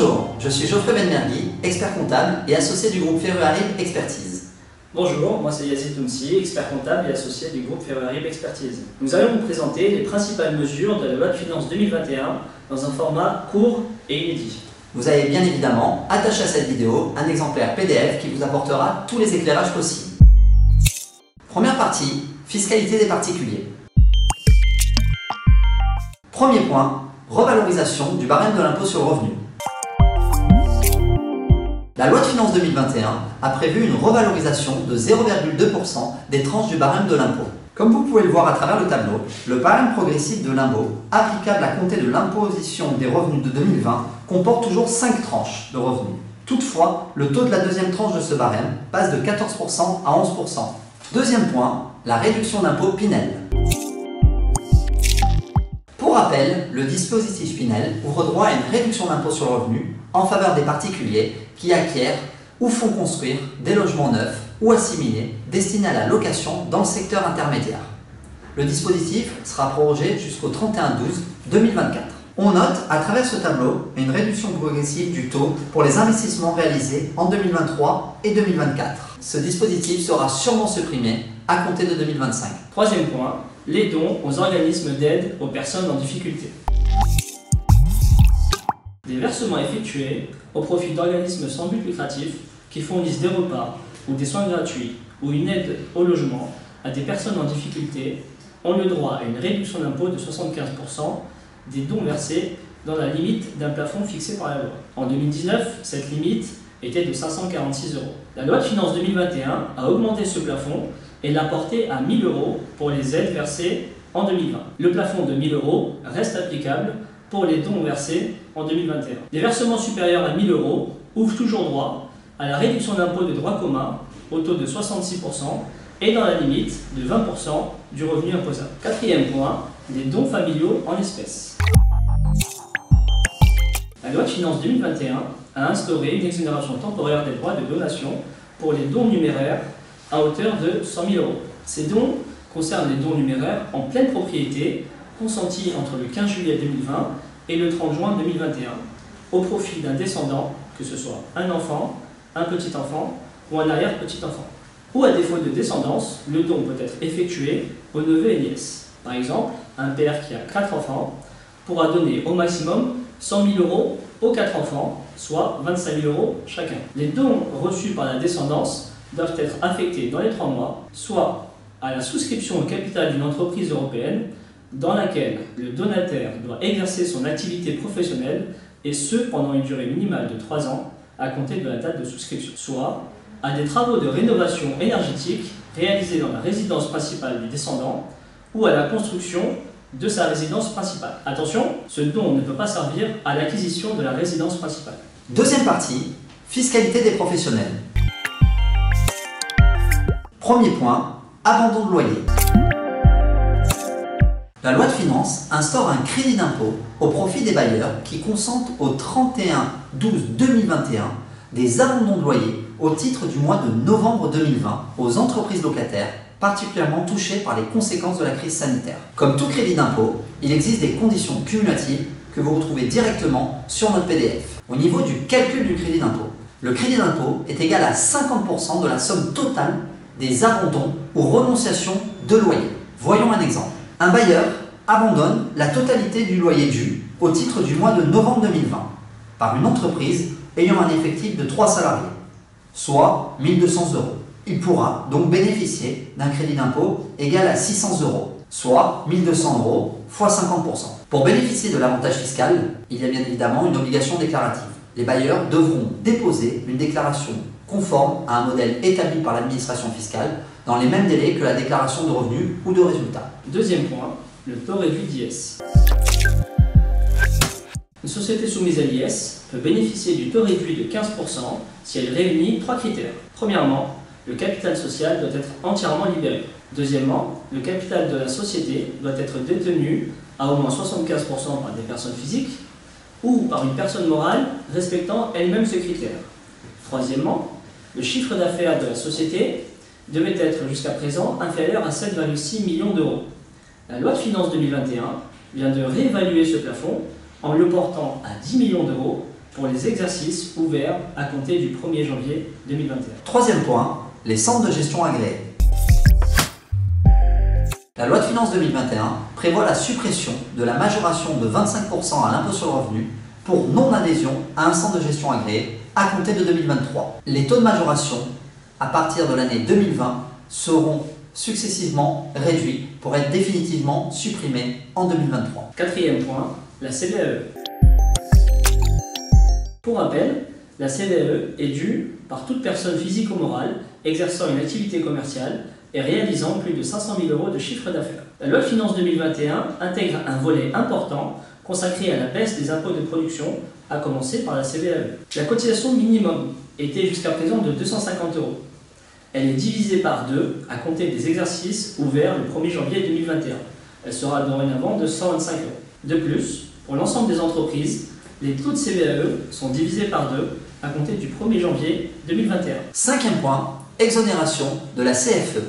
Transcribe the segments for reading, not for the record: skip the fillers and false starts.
Bonjour, je suis Geoffrey Benmergui, expert comptable et associé du groupe Ferroarib Expertise. Bonjour, moi c'est Yazid Tounsi, expert comptable et associé du groupe Ferroarib Expertise. Nous allons vous présenter les principales mesures de la loi de finances 2021 dans un format court et inédit. Vous avez bien évidemment attaché à cette vidéo un exemplaire PDF qui vous apportera tous les éclairages possibles. Première partie, fiscalité des particuliers. Premier point, revalorisation du barème de l'impôt sur le revenu. La loi de finances 2021 a prévu une revalorisation de 0,2% des tranches du barème de l'impôt. Comme vous pouvez le voir à travers le tableau, le barème progressif de l'impôt, applicable à compter de l'imposition des revenus de 2020, comporte toujours 5 tranches de revenus. Toutefois, le taux de la deuxième tranche de ce barème passe de 14% à 11%. Deuxième point, la réduction d'impôt Pinel. Pour rappel, le dispositif Pinel ouvre droit à une réduction d'impôt sur le revenu en faveur des particuliers qui acquièrent ou font construire des logements neufs ou assimilés destinés à la location dans le secteur intermédiaire. Le dispositif sera prorogé jusqu'au 31/12/2024. On note à travers ce tableau une réduction progressive du taux pour les investissements réalisés en 2023 et 2024. Ce dispositif sera sûrement supprimé à compter de 2025. Troisième point, les dons aux organismes d'aide aux personnes en difficulté. Des versements effectués au profit d'organismes sans but lucratif qui fournissent des repas ou des soins gratuits ou une aide au logement à des personnes en difficulté ont le droit à une réduction d'impôt de 75% des dons versés dans la limite d'un plafond fixé par la loi. En 2019, cette limite était de 546 €. La loi de finances 2021 a augmenté ce plafond et l'a porté à 1 000 € pour les aides versées en 2020. Le plafond de 1 000 € reste applicable pour les dons versés en 2021. Des versements supérieurs à 1 000 € ouvrent toujours droit à la réduction d'impôt de droit commun au taux de 66% et dans la limite de 20% du revenu imposable. Quatrième point, les dons familiaux en espèces. La loi de finances 2021 a instauré une exonération temporaire des droits de donation pour les dons numéraires à hauteur de 100 000 €. Ces dons concernent les dons numéraires en pleine propriété consentis entre le 15 juillet 2020 et le 30 juin 2021 au profit d'un descendant, que ce soit un enfant, un petit-enfant ou un arrière-petit-enfant. Ou à défaut de descendance, le don peut être effectué aux neveux et nièces. Par exemple, un père qui a 4 enfants pourra donner au maximum 100 000 € aux 4 enfants, soit 25 000 € chacun. Les dons reçus par la descendance doivent être affectés dans les 3 mois, soit à la souscription au capital d'une entreprise européenne dans laquelle le donataire doit exercer son activité professionnelle et ce pendant une durée minimale de 3 ans à compter de la date de souscription, soit à des travaux de rénovation énergétique réalisés dans la résidence principale du descendant ou à la construction de sa résidence principale. Attention, ce don ne peut pas servir à l'acquisition de la résidence principale. Deuxième partie, fiscalité des professionnels. Premier point, abandon de loyer. La loi de finances instaure un crédit d'impôt au profit des bailleurs qui consentent au 31/12/2021 des abandons de loyer au titre du mois de novembre 2020 aux entreprises locataires particulièrement touchées par les conséquences de la crise sanitaire. Comme tout crédit d'impôt, il existe des conditions cumulatives que vous retrouvez directement sur notre PDF. Au niveau du calcul du crédit d'impôt, le crédit d'impôt est égal à 50% de la somme totale des abandons ou renonciations de loyer. Voyons un exemple. Un bailleur abandonne la totalité du loyer dû au titre du mois de novembre 2020 par une entreprise ayant un effectif de 3 salariés, soit 1 200 €. Il pourra donc bénéficier d'un crédit d'impôt égal à 600 €, soit 1 200 € fois 50%. Pour bénéficier de l'avantage fiscal, il y a bien évidemment une obligation déclarative. Les bailleurs devront déposer une déclaration conforme à un modèle établi par l'administration fiscale dans les mêmes délais que la déclaration de revenus ou de résultats. Deuxième point, le taux réduit d'IS. Une société soumise à l'IS peut bénéficier du taux réduit de 15% si elle réunit 3 critères. Premièrement, le capital social doit être entièrement libéré. Deuxièmement, le capital de la société doit être détenu à au moins 75% par des personnes physiques ou par une personne morale respectant elle-même ce critère. Troisièmement, le chiffre d'affaires de la société devait être jusqu'à présent inférieur à 7,6 millions d'euros. La loi de finances 2021 vient de réévaluer ce plafond en le portant à 10 millions d'euros pour les exercices ouverts à compter du 1er janvier 2021. Troisième point, les centres de gestion agréés. La loi de finances 2021 prévoit la suppression de la majoration de 25% à l'impôt sur le revenu pour non-adhésion à un centre de gestion agréé à compter de 2023. Les taux de majoration à partir de l'année 2020 seront successivement réduits pour être définitivement supprimés en 2023. Quatrième point, la CVAE. Pour rappel, la CVAE est due par toute personne physique ou morale exerçant une activité commerciale et réalisant plus de 500 000 € de chiffre d'affaires. La loi de finances 2021 intègre un volet important consacré à la baisse des impôts de production, à commencer par la CVAE. La cotisation minimum était jusqu'à présent de 250 €. Elle est divisée par 2 à compter des exercices ouverts le 1er janvier 2021. Elle sera dorénavant de 125 €. De plus, pour l'ensemble des entreprises, les taux de CVAE sont divisés par 2 à compter du 1er janvier 2021. Cinquième point, exonération de la CFE.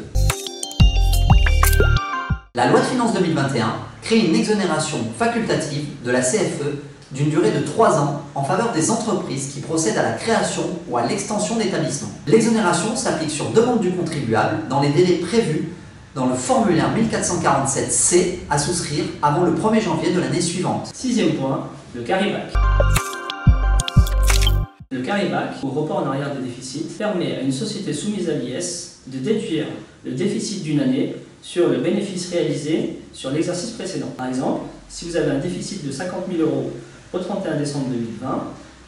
La loi de finances 2021 crée une exonération facultative de la CFE d'une durée de 3 ans en faveur des entreprises qui procèdent à la création ou à l'extension d'établissements. L'exonération s'applique sur demande du contribuable dans les délais prévus dans le formulaire 1447C à souscrire avant le 1er janvier de l'année suivante. Sixième point, le carry-back. Le carry-back, ou report en arrière des déficits, permet à une société soumise à l'IS de déduire le déficit d'une année sur le bénéfice réalisé sur l'exercice précédent. Par exemple, si vous avez un déficit de 50 000 € au 31 décembre 2020,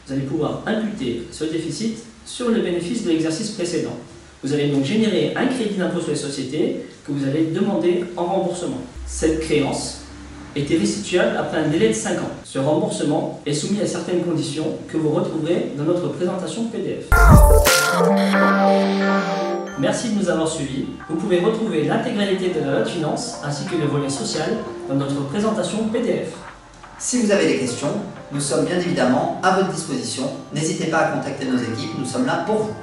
vous allez pouvoir imputer ce déficit sur le bénéfice de l'exercice précédent. Vous allez donc générer un crédit d'impôt sur les sociétés que vous allez demander en remboursement. Cette créance est restituable après un délai de 5 ans. Ce remboursement est soumis à certaines conditions que vous retrouverez dans notre présentation PDF. Merci de nous avoir suivis. Vous pouvez retrouver l'intégralité de la loi de finances ainsi que le volet social dans notre présentation PDF. Si vous avez des questions, nous sommes bien évidemment à votre disposition. N'hésitez pas à contacter nos équipes, nous sommes là pour vous.